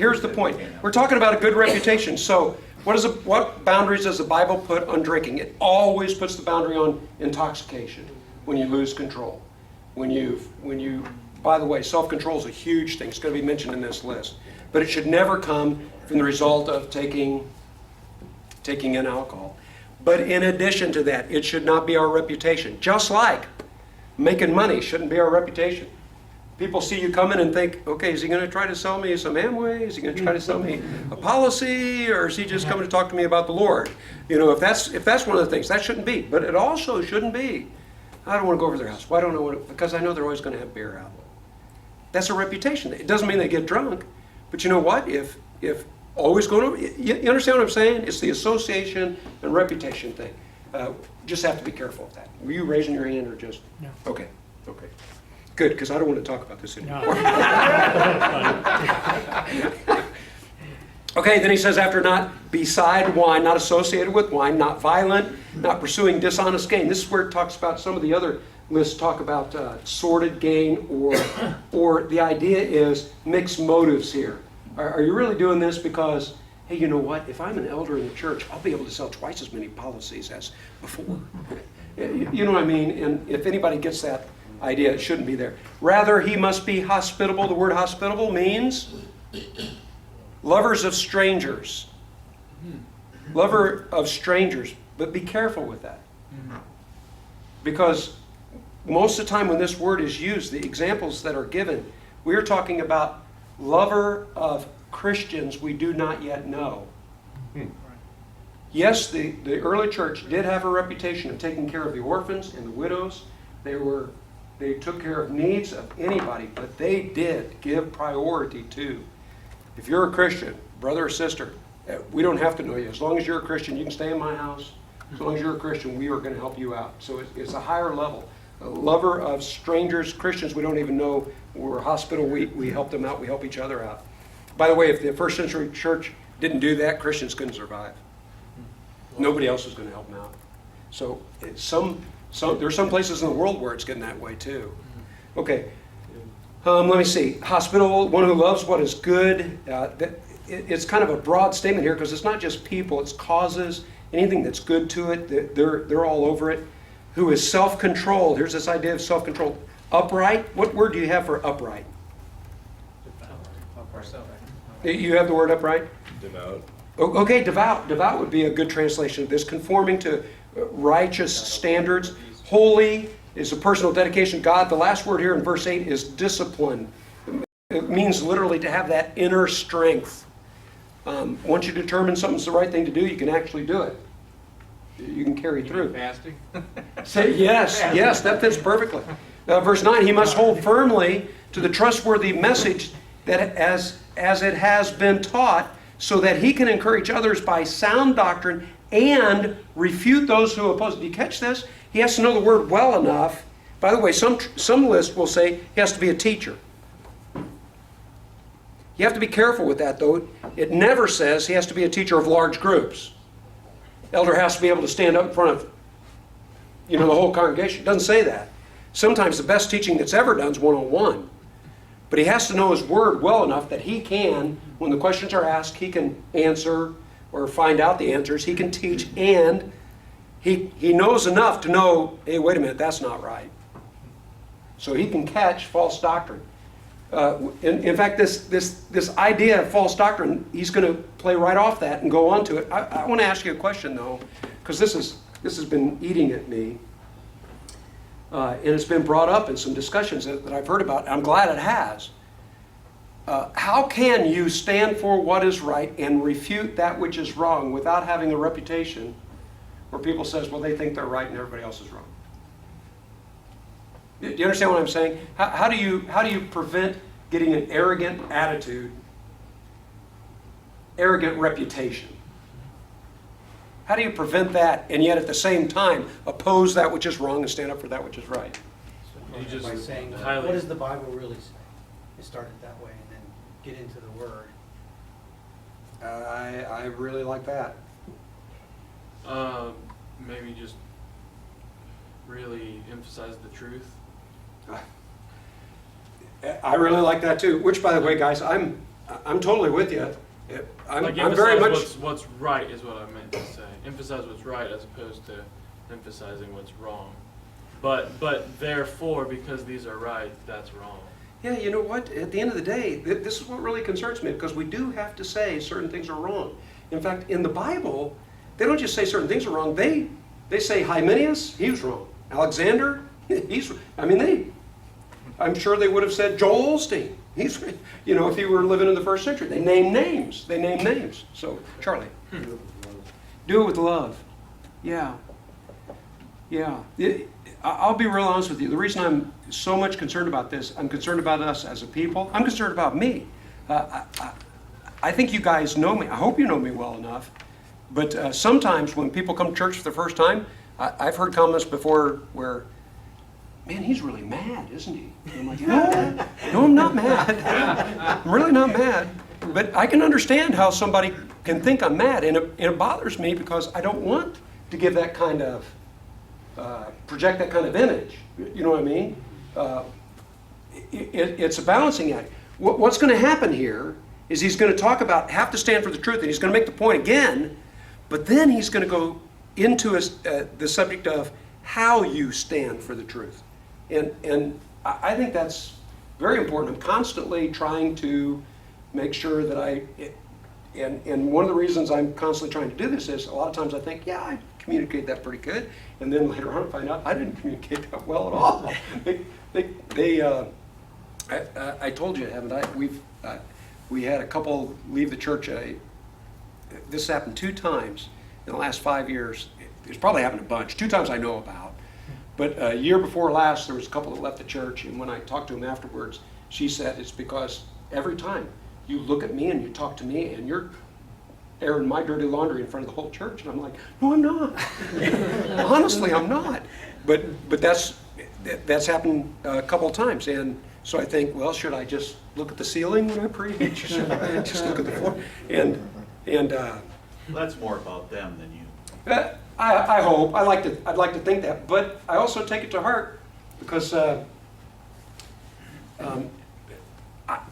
We're talking about a good reputation. So What boundaries does the Bible put on drinking? It always puts the boundary on intoxication, when you lose control. By the way, self-control is a huge thing. It's going to be mentioned in this list. But it should never come from the result of taking in alcohol. But in addition to that, it should not be our reputation. Just like making money shouldn't be our reputation. People see you come in and think, okay, is he going to try to sell me some Amway? Is he going to try to sell me a policy? Or is he just coming to talk to me about the Lord? You know, if that's one of the things, that shouldn't be. But it also shouldn't be, I don't want to go over to their house. Why don't I want to? Because I know they're always going to have beer out. That's a reputation. It doesn't mean they get drunk. But you know what? If always going over, you understand what I'm saying? It's the association and reputation thing. Just have to be careful of that. Were you raising your hand or just? No. Okay. Good, because I don't want to talk about this anymore. Okay, then he says, after not beside wine, not associated with wine, not violent, not pursuing dishonest gain. This is where it talks about, some of the other lists talk about sordid gain, or the idea is mixed motives here. Are you really doing this because, hey, you know what? If I'm an elder in the church, I'll be able to sell twice as many policies as before. You know what I mean? And if anybody gets that idea, it shouldn't be there. Rather, he must be hospitable. The word hospitable means lovers of strangers. Lover of strangers. But be careful with that. Because most of the time when this word is used, the examples that are given, we are talking about lover of Christians we do not yet know. Yes, the early church did have a reputation of taking care of the orphans and the widows. They took care of needs of anybody, but they did give priority to, if you're a Christian, brother or sister, we don't have to know you. As long as you're a Christian, you can stay in my house. As long as you're a Christian, we are going to help you out. So it's a higher level. A lover of strangers, Christians we don't even know. We're hospitable, we help them out, we help each other out. By the way, if the first century church didn't do that, Christians couldn't survive. Nobody else was going to help them out. So there's some places in the world where it's getting that way too. Okay, let me see. Hospitable, one who loves what is good. It's kind of a broad statement here because it's not just people, it's causes, anything that's good to it, they're all over it. Who is self-controlled. Here's this idea of self-controlled. Upright. What word do you have for upright? You have the word upright? Devout. Okay, devout. Devout would be a good translation of this. Conforming to righteous standards. Holy is a personal dedication to God. The last word here in verse 8 is discipline. It means literally to have that inner strength. Once you determine something's the right thing to do, you can actually do it. You can carry through. Fasting? Say, yes, that fits perfectly. Verse 9, he must hold firmly to the trustworthy message that as it has been taught, so that he can encourage others by sound doctrine and refute those who oppose. Do you catch this? He has to know the word well enough. By the way, some lists will say he has to be a teacher. You have to be careful with that, though. It never says he has to be a teacher of large groups. Elder has to be able to stand up in front of, the whole congregation. It doesn't say that. Sometimes the best teaching that's ever done is one-on-one. But he has to know his word well enough that he can, when the questions are asked, he can answer or find out the answers. He can teach, and he knows enough to know, hey, wait a minute, that's not right. So he can catch false doctrine. In fact, this idea of false doctrine, he's going to play right off that and go on to it. I want to ask you a question, though, because this has been eating at me. And it's been brought up in some discussions that I've heard about. I'm glad it has. How can you stand for what is right and refute that which is wrong without having a reputation where people says, well, they think they're right and everybody else is wrong? Do you understand what I'm saying? How do you prevent getting an arrogant attitude, arrogant reputation? How do you prevent that and yet at the same time oppose that which is wrong and stand up for that which is right? You just By saying, highly- what does the Bible really say? You start it that way and then get into the Word. I really like that. Maybe just really emphasize the truth. I really like that too. Which, by the way, guys, I'm totally with you. I'm like very emphasize much. what's right is what I meant to say. Emphasize what's right as opposed to emphasizing what's wrong. But therefore, because these are right, that's wrong. Yeah, you know what? At the end of the day, this is what really concerns me, because we do have to say certain things are wrong. In fact, in the Bible, they don't just say certain things are wrong. They say Hymenaeus, he was wrong. Alexander, I'm sure they would have said Joel Osteen. He's, if he were living in the first century. They name names. So, Charlie. Do it with love. Yeah. I'll be real honest with you. The reason I'm so much concerned about this, I'm concerned about us as a people. I'm concerned about me. I think you guys know me. I hope you know me well enough. But sometimes when people come to church for the first time, I've heard comments before where, man, he's really mad, isn't he? And I'm like, no, I'm not mad. I'm really not mad. But I can understand how somebody can think I'm mad, and it bothers me because I don't want to give that kind of, project that kind of image. You know what I mean? It's a balancing act. What's going to happen here is he's going to talk about have to stand for the truth, and he's going to make the point again, but then he's going to go into the subject of how you stand for the truth. And I think that's very important. I'm constantly trying to make sure that and one of the reasons I'm constantly trying to do this is a lot of times I think, yeah, I communicate that pretty good, and then later on I find out I didn't communicate that well at all. I told you, haven't I? We had a couple leave the church. This happened 2 times in the last 5 years. It's probably happened a bunch. 2 times I know about. But a year before last, there was a couple that left the church, and when I talked to them afterwards, she said it's because every time you look at me and you talk to me and you're airing my dirty laundry in front of the whole church. And I'm like, no, I'm not. Honestly, I'm not. But that's happened a couple of times. And so I think, well, should I just look at the ceiling when I preach? Should I just look at the floor? That's more about them than you. I hope. I'd like to think that. But I also take it to heart because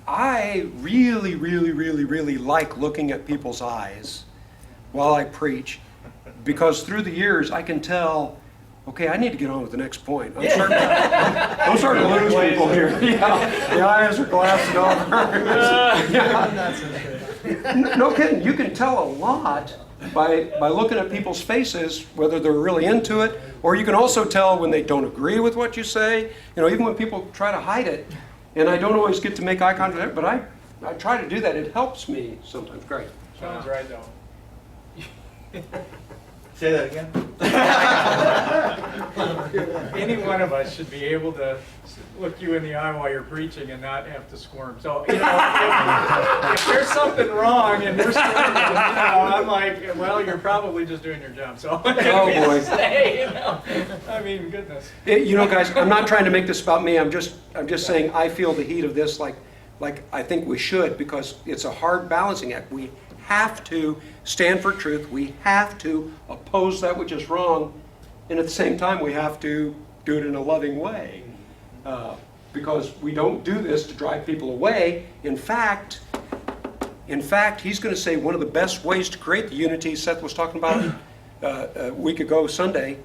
I really, really, really, really like looking at people's eyes while I preach, because through the years I can tell, okay, I need to get on with the next point. I'm starting to lose people here. Yeah, the eyes are glassing over. Yeah. No kidding. You can tell a lot by looking at people's faces, whether they're really into it, or you can also tell when they don't agree with what you say. Even when people try to hide it. And I don't always get to make eye contact, but I try to do that. It helps me sometimes. Great. Sean's right, though. Say that again. Any one of us should be able to look you in the eye while you're preaching and not have to squirm. So, if there's something wrong and you're squirming, I'm like, well, you're probably just doing your job. So, Oh boy. I mean, goodness. Guys, I'm not trying to make this about me. I'm just saying I feel the heat of this like I think we should, because it's a hard balancing act. We have to stand for truth. We have to oppose that which is wrong, and at the same time we have to do it in a loving way, because we don't do this to drive people away. In fact, he's going to say one of the best ways to create the unity Seth was talking about a week ago Sunday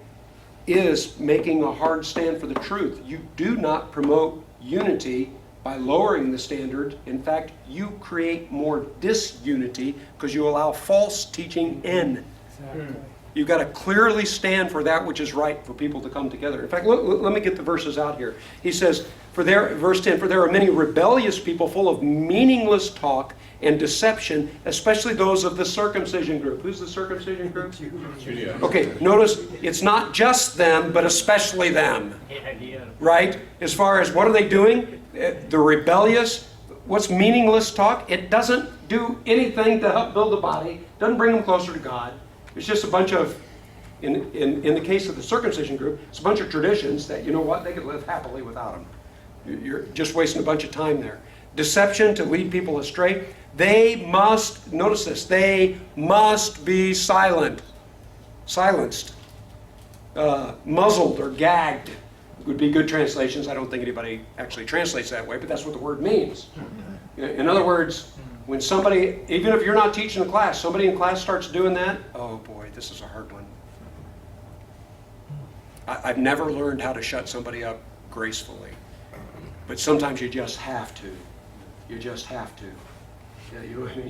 is making a hard stand for the truth. You do not promote unity by lowering the standard. In fact, you create more disunity because you allow false teaching in. Exactly. You've got to clearly stand for that which is right for people to come together. In fact, let me get the verses out here. He says, verse 10, for there are many rebellious people full of meaningless talk and deception, especially those of the circumcision group. Who's the circumcision group? Judaizers. Okay, notice it's not just them, but especially them. Right? As far as what are they doing? The rebellious. What's meaningless talk? It doesn't do anything to help build the body. Doesn't bring them closer to God. It's just a bunch of, in the case of the circumcision group, it's a bunch of traditions that, you know what, they could live happily without them. You're just wasting a bunch of time there. Deception to lead people astray. They must, notice this, they must be silenced, muzzled or gagged would be good translations. I don't think anybody actually translates that way, but that's what the word means. In other words, When somebody, even if you're not teaching the class, somebody in class starts doing that, oh boy, this is a hard one. I've never learned how to shut somebody up gracefully. But sometimes you just have to. You just have to. Yeah,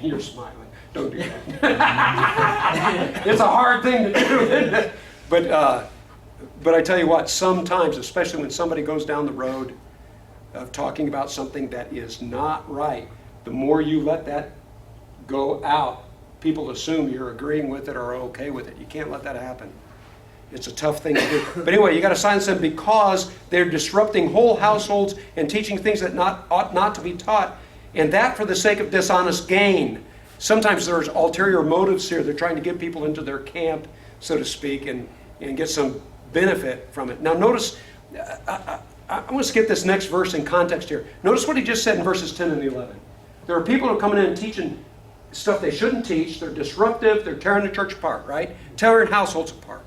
you're smiling. Don't do that. It's a hard thing to do, isn't it? But I tell you what, sometimes, especially when somebody goes down the road of talking about something that is not right, the more you let that go out, people assume you're agreeing with it or are okay with it. You can't let that happen. It's a tough thing to do. But anyway, you got to silence them because they're disrupting whole households and teaching things that ought not to be taught, and that for the sake of dishonest gain. Sometimes there's ulterior motives here. They're trying to get people into their camp, so to speak, and get some benefit from it. Now notice, I want to skip this next verse in context here. Notice what he just said in verses 10 and 11. There are people who are coming in and teaching stuff they shouldn't teach. They're disruptive. They're tearing the church apart, right? Tearing households apart.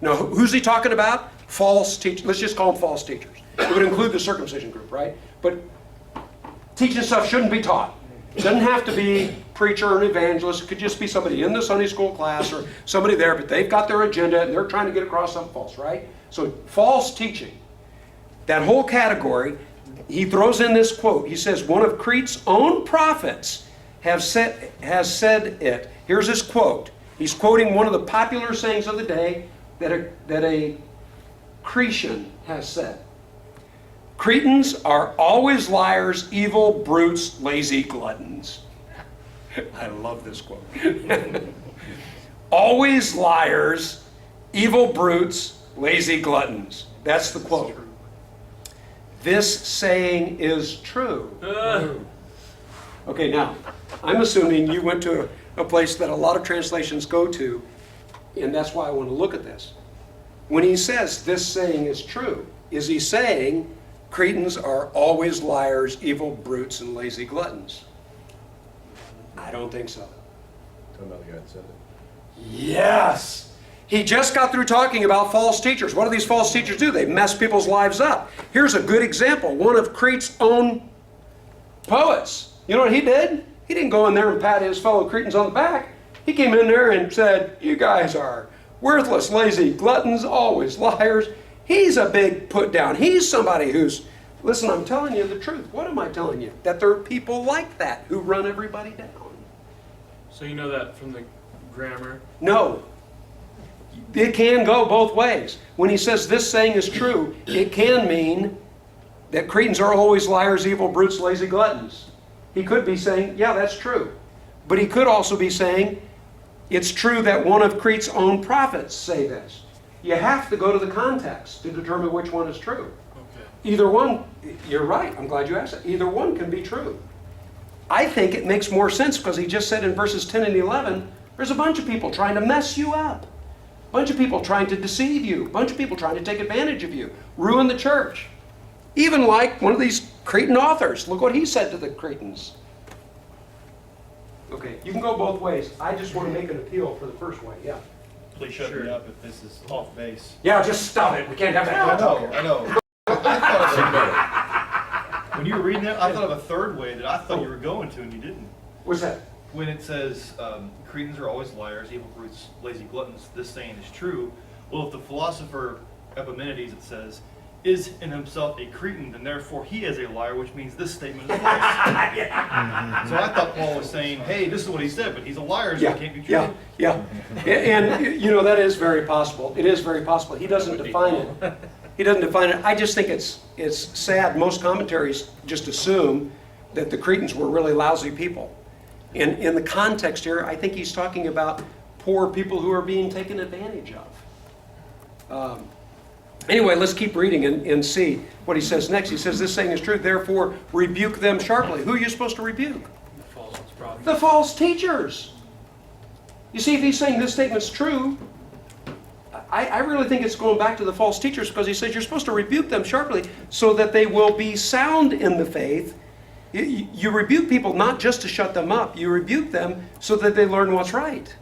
Now, who's he talking about? False teachers. Let's just call them false teachers. It would include the circumcision group, right? But teaching stuff shouldn't be taught. It doesn't have to be preacher or an evangelist. It could just be somebody in the Sunday school class or somebody there, but they've got their agenda and they're trying to get across something false, right? So false teaching. That whole category, he throws in this quote. He says, one of Crete's own prophets has said it. Here's his quote. He's quoting one of the popular sayings of the day that a Cretan has said. Cretans are always liars, evil brutes, lazy gluttons. I love this quote. Always liars, evil brutes, lazy gluttons. That's the quote. This saying is true. Okay, now, I'm assuming you went to a place that a lot of translations go to, and that's why I want to look at this. When he says this saying is true, is he saying Cretans are always liars, evil brutes, and lazy gluttons? I don't think so. Talking about the guy that said it. Yes! He just got through talking about false teachers. What do these false teachers do? They mess people's lives up. Here's a good example. One of Crete's own poets. You know what he did? He didn't go in there and pat his fellow Cretans on the back. He came in there and said, you guys are worthless, lazy gluttons, always liars. He's a big put down. He's somebody who's, listen, I'm telling you the truth. What am I telling you? That there are people like that who run everybody down. So you know that from the grammar? No. It can go both ways. When he says this saying is true, it can mean that Cretans are always liars, evil brutes, lazy gluttons. He could be saying, yeah, that's true. But he could also be saying, it's true that one of Crete's own prophets say this. You have to go to the context to determine which one is true. Okay. Either one, you're right, I'm glad you asked that. Either one can be true. I think it makes more sense because he just said in verses 10 and 11, there's a bunch of people trying to mess you up. A bunch of people trying to deceive you. A bunch of people trying to take advantage of you. Ruin the church. Even like one of these Cretan authors. Look what he said to the Cretans. Okay, you can go both ways. I just want to make an appeal for the first way, yeah. Please shut me up if this is off base. Yeah, just stop it. We can't have that. I know. When you were reading that, I thought of a third way that I thought you were going to, and you didn't. What's that? When it says, Cretans are always liars, evil brutes, lazy gluttons, this saying is true. Well, if the philosopher Epimenides, it says, is in himself a Cretan, then therefore he is a liar, which means this statement is false. So I thought Paul was saying, hey, this is what he said, but he's a liar, so it can't be true. Yeah. And, you know, that is very possible. It is very possible. He doesn't define it. He doesn't define it. I just think it's sad. Most commentaries just assume that the Cretans were really lousy people. And in the context here, I think he's talking about poor people who are being taken advantage of. Anyway, let's keep reading and see what he says next. He says, this saying is true, therefore rebuke them sharply. Who are you supposed to rebuke? The false prophet. The false teachers. You see, if he's saying this statement's true, I really think it's going back to the false teachers because he says you're supposed to rebuke them sharply so that they will be sound in the faith. You rebuke people not just to shut them up. You rebuke them so that they learn what's right.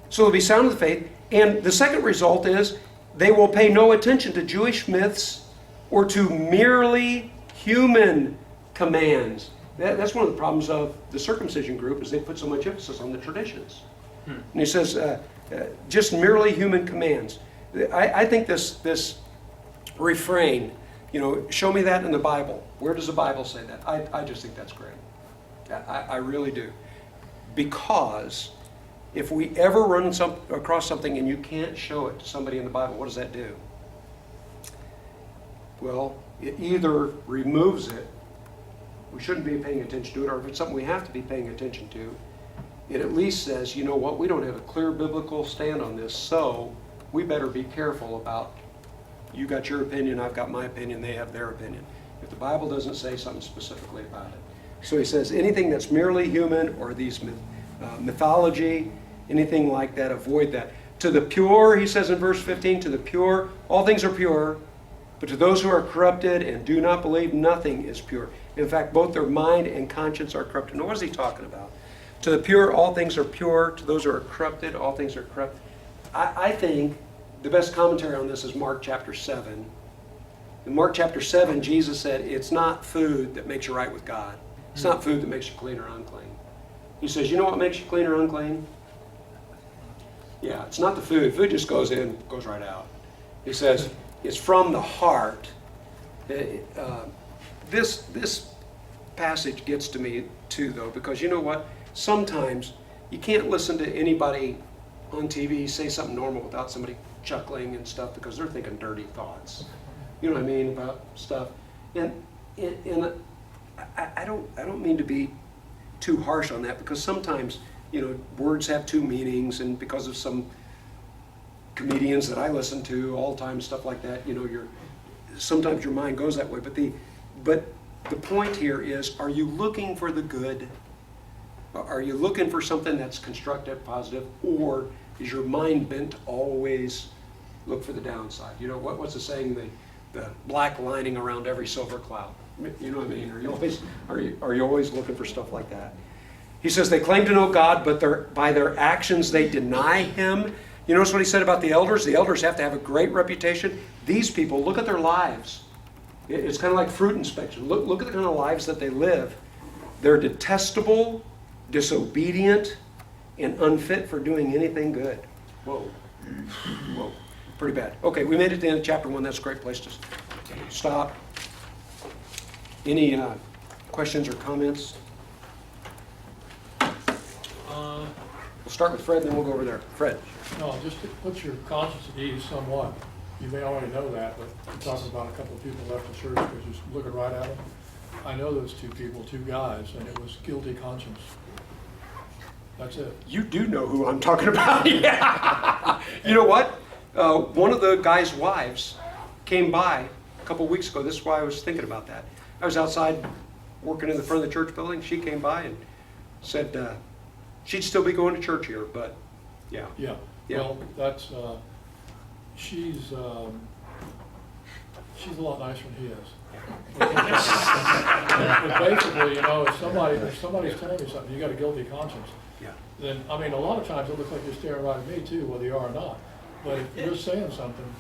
So they'll be sound in the faith. And the second result is they will pay no attention to Jewish myths or to merely human commands. That's one of the problems of the circumcision group is they put so much emphasis on the traditions. And he says, just merely human commands. I think this refrain, show me that in the Bible. Where does the Bible say that? I just think that's great. I really do. Because if we ever run across something and you can't show it to somebody in the Bible, what does that do? Well, it either removes it, we shouldn't be paying attention to it, or if it's something we have to be paying attention to, it at least says, you know what, we don't have a clear biblical stand on this, so we better be careful about, you got your opinion, I've got my opinion, they have their opinion. If the Bible doesn't say something specifically about it. So he says anything that's merely human or these mythology, anything like that, avoid that. To the pure, he says in verse 15, to the pure, all things are pure, but to those who are corrupted and do not believe, nothing is pure. In fact, both their mind and conscience are corrupted. Now, what is he talking about? To the pure, all things are pure. To those who are corrupted, all things are corrupt. I think the best commentary on this is Mark chapter 7. In Mark chapter 7, Jesus said, it's not food that makes you right with God. It's not food that makes you clean or unclean. He says, you know what makes you clean or unclean? Yeah, it's not the food. Food just goes in, goes right out. He says, it's from the heart. This passage gets to me too, though, because you know what? Sometimes you can't listen to anybody on TV say something normal without somebody chuckling and stuff because they're thinking dirty thoughts. You know what I mean about stuff. And I don't mean to be too harsh on that because sometimes words have two meanings, and because of some comedians that I listen to all the time, stuff like that, sometimes your mind goes that way. But the point here is, are you looking for the good? Are you looking for something that's constructive, positive, or is your mind bent to always look for the downside? What's the saying? The black lining around every silver cloud. You know what I mean? Are you always looking for stuff like that? He says they claim to know God, but by their actions they deny Him. You notice what he said about the elders? The elders have to have a great reputation. These people, look at their lives. It's kind of like fruit inspection. Look at the kind of lives that they live. They're detestable, disobedient, and unfit for doing anything good. Whoa. Whoa. Pretty bad. Okay, we made it to the end of chapter 1. That's a great place to stop. Any questions or comments? We'll start with Fred, then we'll go over there. Fred. No, just to put your conscience at ease somewhat. You may already know that, but I'm talking about a couple of people left the church because you're looking right at them. I know those two people, two guys, and it was guilty conscience. That's it. You do know who I'm talking about. Yeah. You know what? One of the guys' wives came by a couple of weeks ago. This is why I was thinking about that. I was outside working in the front of the church building. She came by and said she'd still be going to church here, but yeah. Yeah. Well, that's she's a lot nicer than he is. But basically, if somebody's telling you something, you got a guilty conscience. Yeah. Then a lot of times it looks like you're staring right at me too, whether you are or not. But if you're saying something,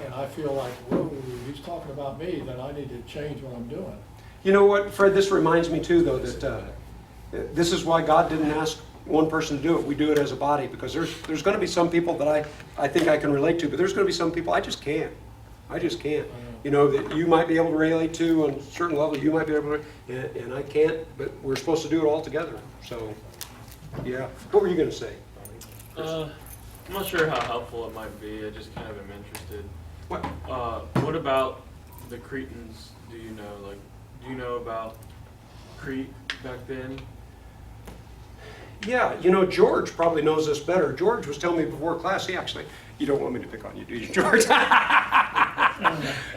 and I feel like, whoa, he's talking about me, then I need to change what I'm doing. You know what, Fred? This reminds me too, though, that this is why God didn't ask one person to do it. We do it as a body because there's going to be some people that I think I can relate to, but there's going to be some people I just can't. I just can't. That you might be able to relate to on a certain level. You might be able to, and I can't. But we're supposed to do it all together. So, yeah. What were you going to say? I'm not sure how helpful it might be. I just kind of am interested. What? What about the Cretans? Do you know about Crete back then? Yeah, George probably knows this better. George was telling me before class, you don't want me to pick on you, do you, George?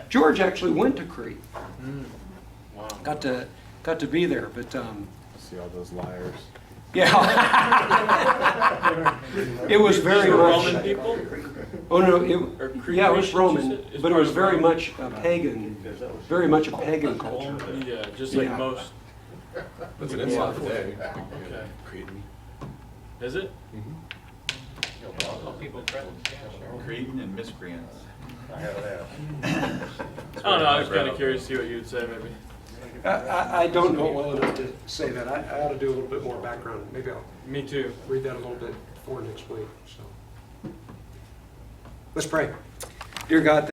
George actually went to Crete. Wow. Got to be there, but See all those liars. yeah. It was very much Roman people? Oh no, Or yeah, it was Crete, Roman, you said? It's but it part was of very Rome. much a pagan, very much a pagan culture. Yeah, just like Yeah. most. That's an insult today. Okay. Cretan. Is it? People Cretan and miscreants. I don't know. I was kind of curious to see what you would say, maybe. I don't know it well enough to say that. I ought to do a little bit more background. Maybe I'll Me too. read that a little bit before next week, so. Let's pray. Dear God,